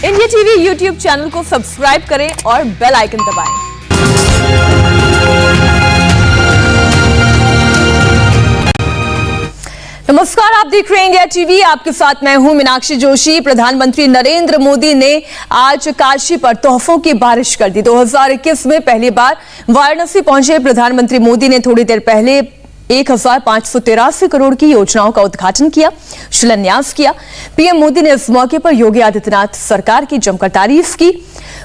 India TV YouTube channel को subscribe करें और बेल आइकन दबाएं। नमस्कार, आप देख रहे हैं इंडिया टीवी। आपके साथ मैं हूं मीनाक्षी जोशी। प्रधानमंत्री नरेंद्र मोदी ने आज काशी पर तोहफों की बारिश कर दी। 2021 में पहली बार वाराणसी पहुंचे प्रधानमंत्री मोदी ने थोड़ी देर पहले 1583 करोड़ की योजनाओं का उद्घाटन किया, शिलान्यास किया। पीएम मोदी ने इस मौके पर योगी आदित्यनाथ सरकार की जमकर तारीफ की।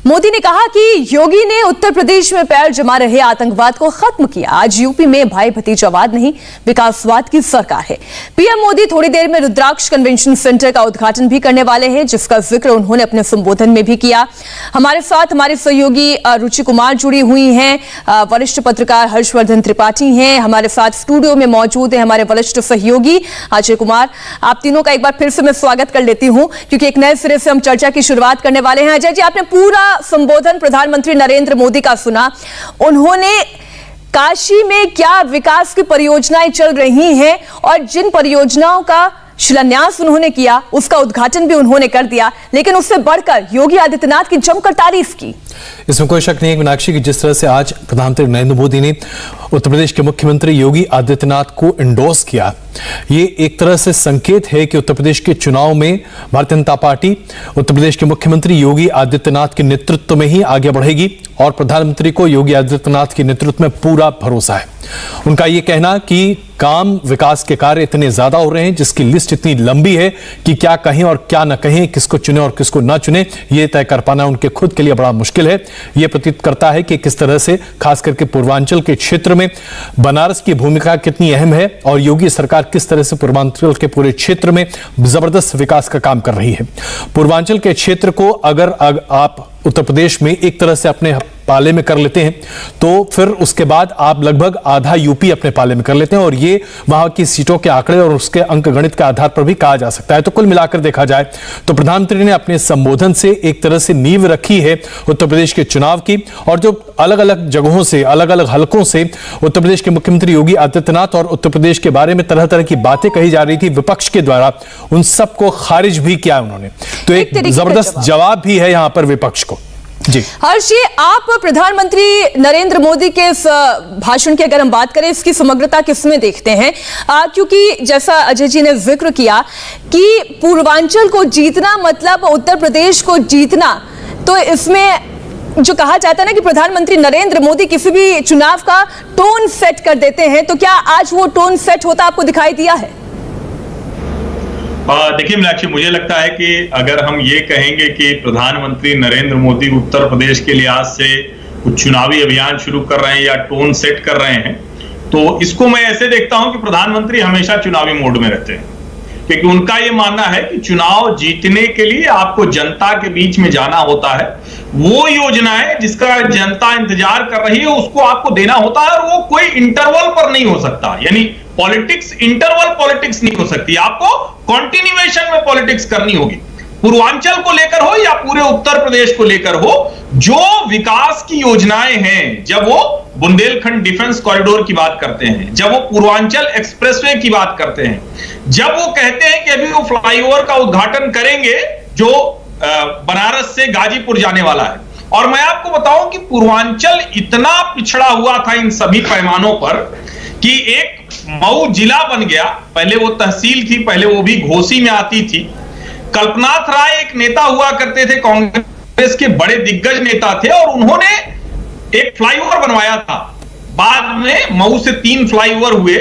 मोदी ने कहा कि योगी ने उत्तर प्रदेश में पैर जमा रहे आतंकवाद को खत्म किया। आज यूपी में भाई भतीजावाद नहीं, विकासवाद की सरकार है। पीएम मोदी थोड़ी देर में रुद्राक्ष कन्वेंशन सेंटर का उद्घाटन भी करने वाले हैं, जिसका जिक्र उन्होंने अपने संबोधन में भी किया। हमारे साथ हमारे सहयोगी रुचि कुमार जुड़ी हुई हैं, वरिष्ठ पत्रकार हर्षवर्धन त्रिपाठी हैं हमारे साथ स्टूडियो में मौजूद है, हमारे वरिष्ठ सहयोगी अजय कुमार। आप तीनों का एक बार फिर से मैं स्वागत कर लेती हूं, क्योंकि एक नए सिरे से हम चर्चा की शुरुआत करने वाले हैं। अजय जी, आपने पूरा संबोधन प्रधानमंत्री नरेंद्र मोदी का सुना। उन्होंने काशी में क्या विकास की परियोजनाएं चल रही हैं और जिन परियोजनाओं का शिलान्यास उन्होंने किया, उसका उद्घाटन भी उन्होंने कर दिया, लेकिन उससे बढ़कर योगी आदित्यनाथ की जमकर तारीफ की। इसमें कोई शक नहीं है मीनाक्षी की जिस तरह से आज प्रधानमंत्री नरेंद्र मोदी ने उत्तर प्रदेश के मुख्यमंत्री योगी आदित्यनाथ को एंडोर्स किया, ये एक तरह से संकेत है कि उत्तर प्रदेश के चुनाव में भारतीय जनता पार्टी उत्तर प्रदेश के मुख्यमंत्री योगी आदित्यनाथ के नेतृत्व में ही आगे बढ़ेगी और प्रधानमंत्री को योगी आदित्यनाथ के नेतृत्व में पूरा भरोसा है। उनका यह कहना कि काम विकास के कार्य इतने ज्यादा हो रहे हैं, जिसकी लिस्ट इतनी लंबी है कि क्या कहें और क्या न कहें, किसको चुने और किसको ना चुने, यह तय कर पाना उनके खुद के लिए बड़ा मुश्किल है। यह प्रतीत करता है कि किस तरह से खास करके पूर्वांचल के क्षेत्र में बनारस की भूमिका कितनी अहम है और योगी सरकार किस तरह से पूर्वांचल के पूरे क्षेत्र में जबरदस्त विकास का काम कर रही है। पूर्वांचल के क्षेत्र को अगर आप उत्तर प्रदेश में एक तरह से अपने पाले में कर लेते हैं, तो फिर उसके बाद आप लगभग आधा यूपी अपने पाले में कर लेते हैं और ये वहां की सीटों के आंकड़े और उसके अंक गणित के आधार पर भी कहा जा सकता है। तो कुल मिलाकर देखा जाए तो प्रधानमंत्री ने अपने संबोधन से एक तरह से नींव रखी है उत्तर प्रदेश के चुनाव की, और जो अलग अलग जगहों से, अलग अलग हलकों से उत्तर प्रदेश के मुख्यमंत्री योगी आदित्यनाथ और उत्तर प्रदेश के बारे में तरह तरह की बातें कही जा रही थी विपक्ष के द्वारा, उन सबको खारिज भी किया उन्होंने। तो एक जबरदस्त जवाब भी है यहां पर विपक्ष को। जी हर्ष, आप प्रधानमंत्री नरेंद्र मोदी के इस भाषण की अगर हम बात करें, इसकी समग्रता किसमें देखते हैं? क्योंकि जैसा अजय जी ने जिक्र किया कि पूर्वांचल को जीतना मतलब उत्तर प्रदेश को जीतना, तो इसमें जो कहा जाता है ना कि प्रधानमंत्री नरेंद्र मोदी किसी भी चुनाव का टोन सेट कर देते हैं, तो क्या आज वो टोन सेट होता आपको दिखाई दिया है? देखिए मीनाक्षी, मुझे लगता है कि अगर हम ये कहेंगे कि प्रधानमंत्री नरेंद्र मोदी उत्तर प्रदेश के लिहाज से कुछ चुनावी अभियान शुरू कर रहे हैं या टोन सेट कर रहे हैं, तो इसको मैं ऐसे देखता हूं कि प्रधानमंत्री हमेशा चुनावी मोड में रहते हैं, क्योंकि उनका ये मानना है कि चुनाव जीतने के लिए आपको जनता के बीच में जाना होता है। वो योजनाएं जिसका जनता इंतजार कर रही है उसको आपको देना होता है, और वो कोई इंटरवल पर नहीं हो सकता। यानी पॉलिटिक्स, इंटरवल पॉलिटिक्स नहीं हो सकती, आपको कॉन्टिन्यूएशन में पॉलिटिक्स करनी होगी। पूर्वांचल को लेकर हो या पूरे उत्तर प्रदेश को लेकर हो, जो विकास की योजनाएं हैं, जब वो बुंदेलखंड डिफेंस कॉरिडोर की बात करते हैं, जब वो पूर्वांचल एक्सप्रेसवे की बात करते हैं, जब वो कहते हैं कि अभी वो फ्लाईओवर का उद्घाटन करेंगे जो बनारस से गाजीपुर जाने वाला है, और मैं आपको बताऊं कि पूर्वांचल इतना पिछड़ा हुआ था इन सभी पैमानों पर कि एक मऊ जिला बन गया। पहले वो तहसील थी, पहले वो भी घोसी में आती थी। कल्पनाथ राय एक नेता हुआ करते थे, कांग्रेस के बड़े दिग्गज नेता थे, और उन्होंने एक फ्लाईओवर बनवाया था। बाद में मऊ से 3 फ्लाईओवर हुए,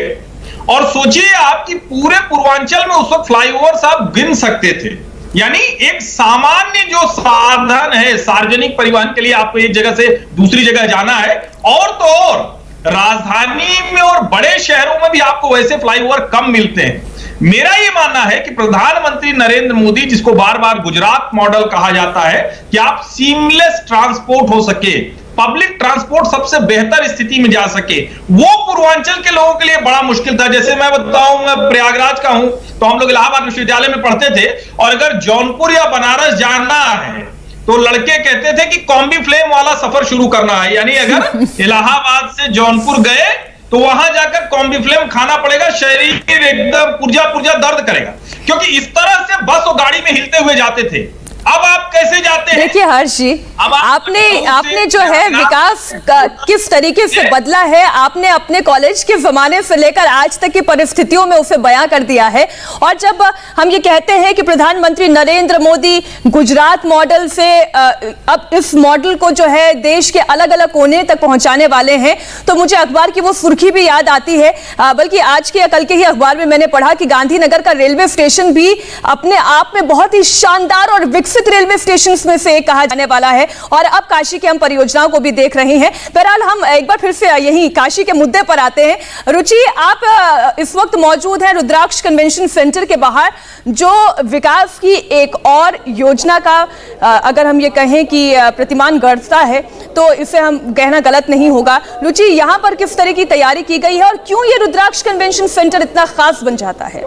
और सोचिए आप कि पूरे पूर्वांचल में उस वक्त फ्लाईओवर आप गिन सकते थे। यानी एक सामान्य जो साधन है सार्वजनिक परिवहन के लिए, आपको एक जगह से दूसरी जगह जाना है, और तो और राजधानी में और बड़े शहरों में भी आपको वैसे फ्लाईओवर कम मिलते हैं। मेरा यह मानना है कि प्रधानमंत्री नरेंद्र मोदी, जिसको बार बार गुजरात मॉडल कहा जाता है, कि आप सीमलेस ट्रांसपोर्ट हो सके, पब्लिक ट्रांसपोर्ट सबसे बेहतर स्थिति में जा सके, वो पूर्वांचल के लोगों के लिए बड़ा मुश्किल था। जैसे मैं बताऊं, मैं प्रयागराज का हूं, तो हम लोग इलाहाबाद विश्वविद्यालय में पढ़ते थे, और अगर जौनपुर या बनारस जाना है तो लड़के कहते थे कि कॉम्बी फ्लेम वाला सफर शुरू करना है। यानी अगर इलाहाबाद से जौनपुर गए तो वहां जाकर कॉम्बी फ्लेम खाना पड़ेगा, शरीर एकदम पुर्जा पुर्जा दर्द करेगा, क्योंकि इस तरह से बस और गाड़ी में हिलते हुए जाते थे। अब आप कैसे जाते हैं? देखिए हर्ष जी, अब आपने जो है विकास किस तरीके से बदला है, आपने अपने कॉलेज के जमाने से लेकर आज तक की परिस्थितियों में उसे बयां कर दिया है। और जब हम ये कहते हैं कि प्रधानमंत्री नरेंद्र मोदी गुजरात मॉडल से अब इस मॉडल को जो है देश के अलग अलग कोने तक पहुंचाने वाले हैं, तो मुझे अखबार की वो सुर्खी भी याद आती है, बल्कि आज के या कल के ही अखबार में मैंने पढ़ा कि गांधीनगर का रेलवे स्टेशन भी अपने आप में बहुत ही शानदार और विकसित रेलवे स्टेशन में से एक कहा जाने वाला है। और अब काशी की हम परियोजनाओं को भी देख रहे हैं। बहरहाल हम एक बार फिर से यही काशी के मुद्दे पर आते हैं। रुचि, आप इस वक्त मौजूद हैं रुद्राक्ष कन्वेंशन सेंटर के बाहर, जो विकास की एक और योजना का अगर हम ये कहें कि प्रतिमान गढ़ता है तो इसे हम कहना गलत नहीं होगा। रुचि, यहां पर किस तरह की तैयारी की गई है और क्यों ये रुद्राक्ष कन्वेंशन सेंटर इतना खास बन जाता है?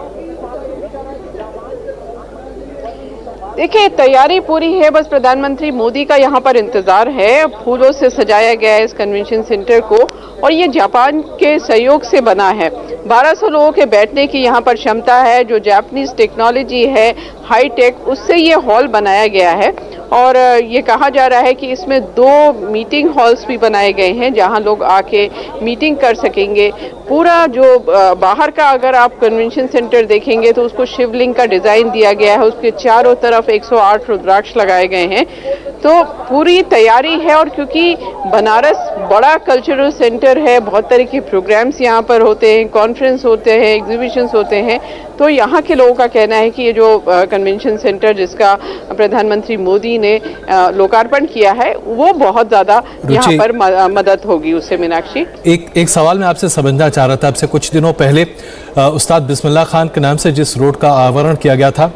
देखिए, तैयारी पूरी है, बस प्रधानमंत्री मोदी का यहाँ पर इंतजार है। फूलों से सजाया गया है इस कन्वेंशन सेंटर को और ये जापान के सहयोग से बना है। 1200 लोगों के बैठने की यहाँ पर क्षमता है। जो जापानीज टेक्नोलॉजी है हाई टेक, उससे ये हॉल बनाया गया है। और ये कहा जा रहा है कि इसमें 2 मीटिंग हॉल्स भी बनाए गए हैं जहां लोग आके मीटिंग कर सकेंगे। पूरा जो बाहर का अगर आप कन्वेंशन सेंटर देखेंगे तो उसको शिवलिंग का डिज़ाइन दिया गया है, उसके चारों तरफ 108 रुद्राक्ष लगाए गए हैं। तो पूरी तैयारी है। और क्योंकि बनारस बड़ा कल्चरल सेंटर है, बहुत तरह के प्रोग्राम्स यहाँ पर होते हैं, कॉन्फ्रेंस होते हैं, एग्जीबिशंस होते हैं, तो यहाँ के लोगों का कहना है कि ये जो कन्वेंशन सेंटर जिसका प्रधानमंत्री मोदी ने लोकार्पण किया है वो बहुत ज्यादा यहाँ पर मदद होगी उससे। मीनाक्षी, एक सवाल मैं आपसे समझना चाह रहा था। आपसे कुछ दिनों पहले उस्ताद बिस्मिल्लाह खान के नाम से जिस रोड का आवरण किया गया था,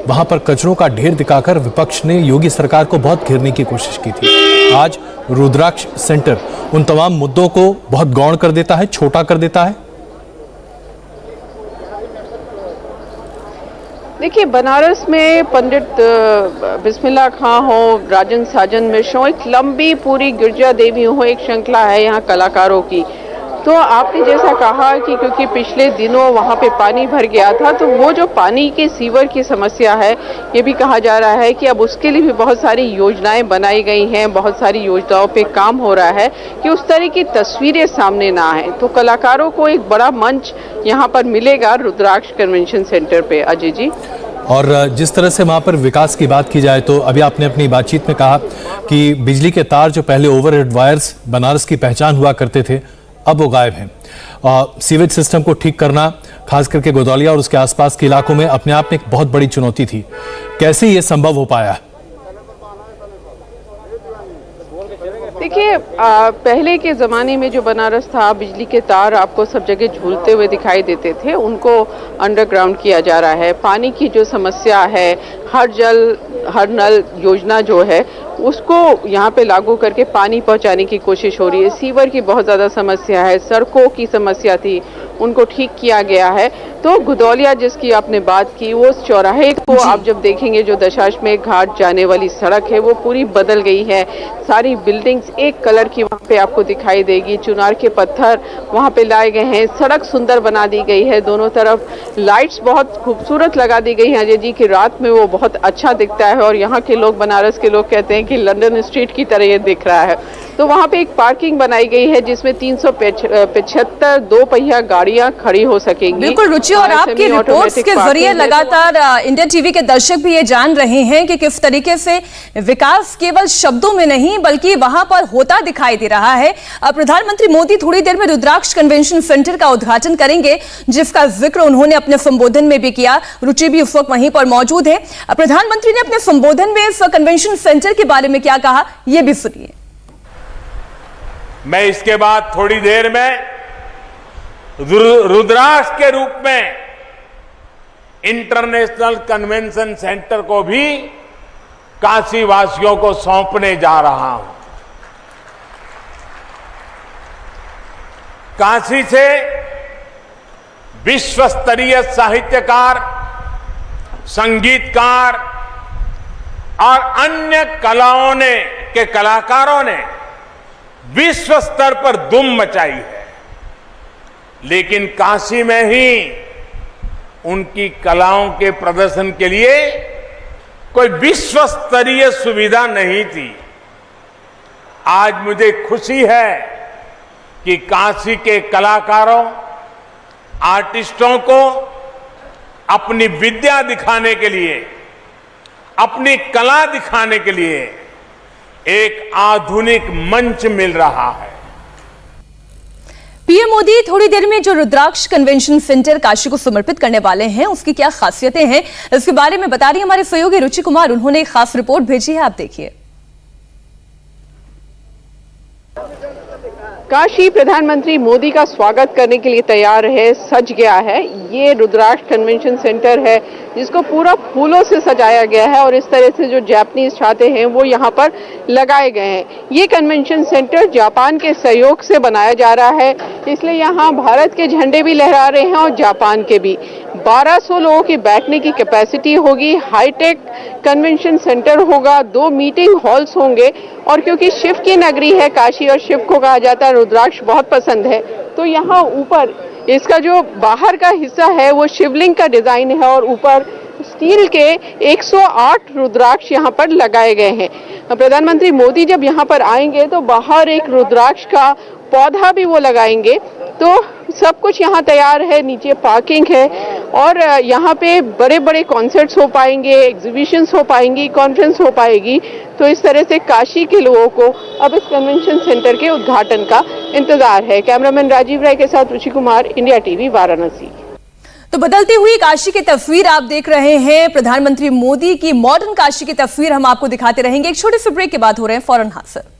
वहां पर कचरों का ढेर दिखाकर विपक्ष ने योगी सरकार को बहुत घेरने की कोशिश की थी। आज रुद्राक्ष सेंटर उन तमाम मुद्दों को बहुत गौण कर देता है, छोटा कर देता है। देखिए, बनारस में पंडित बिस्मिल्लाह खां हो, राजन साजन मिश्र हो, एक लंबी पूरी गिरजा देवी हो, एक श्रृंखला है यहाँ कलाकारों की। तो आपने जैसा कहा कि क्योंकि पिछले दिनों वहाँ पे पानी भर गया था, तो वो जो पानी के सीवर की समस्या है, ये भी कहा जा रहा है कि अब उसके लिए भी बहुत सारी योजनाएं बनाई गई हैं, बहुत सारी योजनाओं पे काम हो रहा है कि उस तरह की तस्वीरें सामने ना आए। तो कलाकारों को एक बड़ा मंच यहाँ पर मिलेगा रुद्राक्ष कन्वेंशन सेंटर पे। अजय जी, और जिस तरह से वहाँ पर विकास की बात की जाए तो अभी आपने अपनी बातचीत में कहा कि बिजली के तार जो पहले ओवरहेड वायर्स बनारस की पहचान हुआ करते थे, अब वो गायब हैं। सीवेज सिस्टम को ठीक करना, खास करके गोदौलिया और उसके आसपास के इलाकों में, अपने आप में एक बहुत बड़ी चुनौती थी। कैसे ये संभव हो पाया? देखिए, पहले के ज़माने में जो बनारस था, बिजली के तार आपको सब जगह झूलते हुए दिखाई देते थे, उनको अंडरग्राउंड किया जा रहा है। पानी की जो समस्या है, हर जल हर नल योजना जो है उसको यहाँ पे लागू करके पानी पहुँचाने की कोशिश हो रही है। सीवर की बहुत ज़्यादा समस्या है, सड़कों की समस्या थी, उनको ठीक किया गया है। तो गुदौलिया जिसकी आपने बात की, वो चौराहे को आप जब देखेंगे, जो दशाश्वमेध घाट जाने वाली सड़क है वो पूरी बदल गई है। सारी बिल्डिंग्स एक कलर की वहाँ पे आपको दिखाई देगी, चुनार के पत्थर वहाँ पे लाए गए हैं, सड़क सुंदर बना दी गई है, दोनों तरफ लाइट्स बहुत खूबसूरत लगा दी गई हैं अजय जी की, रात में वो बहुत अच्छा दिखता है। और यहाँ के लोग, बनारस के लोग कहते हैं कि लंदन स्ट्रीट की तरह ये दिख रहा है। तो वहाँ पे एक पार्किंग बनाई गई है जिसमें 375 दो पहिया गाड़ियां खड़ी हो सकेंगी। बिल्कुल रुचि, और आपकी रिपोर्ट्स के जरिए लगातार इंडिया टीवी के दर्शक भी ये जान रहे हैं कि किस तरीके से विकास केवल शब्दों में नहीं बल्कि वहां पर होता दिखाई दे रहा है। प्रधानमंत्री मोदी थोड़ी देर में रुद्राक्ष कन्वेंशन सेंटर का उद्घाटन करेंगे, जिसका जिक्र उन्होंने अपने संबोधन में भी किया। रुचि भी उस वक्त वहीं पर मौजूद है। प्रधानमंत्री ने अपने संबोधन में इस कन्वेंशन सेंटर के बारे में क्या कहा, यह भी सुनिए। मैं इसके बाद थोड़ी देर में रुद्राक्ष के रूप में इंटरनेशनल कन्वेंशन सेंटर को भी काशी वासियों को सौंपने जा रहा हूं। काशी से विश्व स्तरीय साहित्यकार, संगीतकार और अन्य कलाकारों ने विश्व स्तर पर धूम मचाई है, लेकिन काशी में ही उनकी कलाओं के प्रदर्शन के लिए कोई विश्व स्तरीय सुविधा नहीं थी। आज मुझे खुशी है कि काशी के कलाकारों, आर्टिस्टों को अपनी विद्या दिखाने के लिए, अपनी कला दिखाने के लिए एक आधुनिक मंच मिल रहा है। पीएम मोदी थोड़ी देर में जो रुद्राक्ष कन्वेंशन सेंटर काशी को समर्पित करने वाले हैं, उसकी क्या खासियतें हैं, इसके बारे में बता रही हमारे सहयोगी रुचि कुमार। उन्होंने एक खास रिपोर्ट भेजी है, आप देखिए। काशी प्रधानमंत्री मोदी का स्वागत करने के लिए तैयार है, सज गया है। ये रुद्राक्ष कन्वेंशन सेंटर है जिसको पूरा फूलों से सजाया गया है और इस तरह से जो जापानीज छाते हैं वो यहाँ पर लगाए गए हैं। ये कन्वेंशन सेंटर जापान के सहयोग से बनाया जा रहा है, इसलिए यहाँ भारत के झंडे भी लहरा रहे हैं और जापान के भी। 1200 लोगों की बैठने की कैपेसिटी होगी। हाईटेक कन्वेंशन सेंटर होगा, 2 मीटिंग हॉल्स होंगे और क्योंकि शिव की नगरी है काशी और शिव को कहा जाता है रुद्राक्ष बहुत पसंद है, तो यहाँ ऊपर इसका जो बाहर का हिस्सा है वो शिवलिंग का डिजाइन है और ऊपर स्टील के 108 रुद्राक्ष यहाँ पर लगाए गए हैं। प्रधानमंत्री मोदी जब यहाँ पर आएंगे तो बाहर एक रुद्राक्ष का पौधा भी वो लगाएंगे। तो सब कुछ यहाँ तैयार है, नीचे पार्किंग है और यहाँ पे बड़े बड़े कॉन्सर्ट्स हो पाएंगे, एग्जीबिशंस हो पाएंगी, कॉन्फ्रेंस हो पाएगी। तो इस तरह से काशी के लोगों को अब इस कन्वेंशन सेंटर के उद्घाटन का इंतजार है। कैमरामैन राजीव राय के साथ रुचि कुमार, इंडिया टीवी, वाराणसी। तो बदलती हुई काशी की तस्वीर आप देख रहे हैं। प्रधानमंत्री मोदी की मॉडर्न काशी की तस्वीर हम आपको दिखाते रहेंगे। एक छोटे से ब्रेक के बाद हो रहे हैं फौरन हाजिर।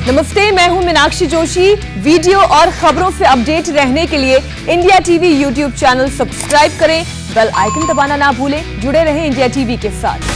नमस्ते, मैं हूं मीनाक्षी जोशी। वीडियो और खबरों से अपडेट रहने के लिए India TV YouTube channel subscribe करें, बेल आइकन दबाना ना भूलें। जुड़े रहें इंडिया टीवी के साथ।